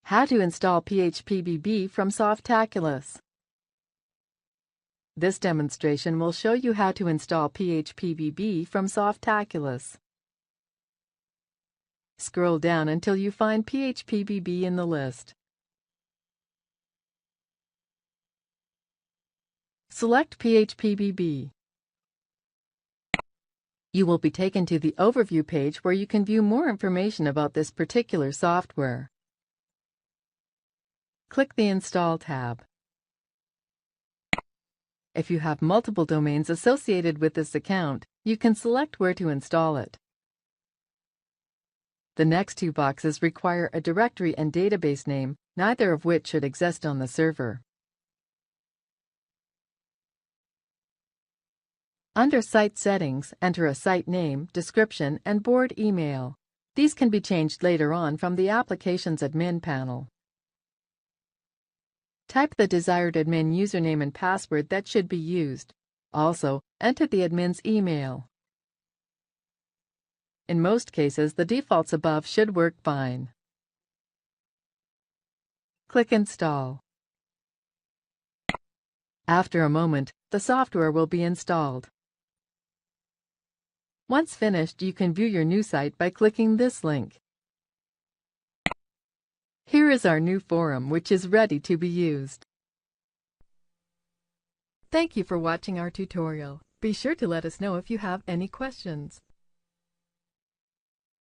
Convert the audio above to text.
How to install phpBB from Softaculous. This demonstration will show you how to install phpBB from Softaculous. Scroll down until you find phpBB in the list. Select phpBB. You will be taken to the overview page where you can view more information about this particular software. Click the Install tab. If you have multiple domains associated with this account, you can select where to install it. The next two boxes require a directory and database name, neither of which should exist on the server. Under Site Settings, enter a site name, description, and board email. These can be changed later on from the Applications Admin panel. Type the desired admin username and password that should be used. Also, enter the admin's email. In most cases, the defaults above should work fine. Click Install. After a moment, the software will be installed. Once finished, you can view your new site by clicking this link. Here is our new forum, which is ready to be used. Thank you for watching our tutorial. Be sure to let us know if you have any questions.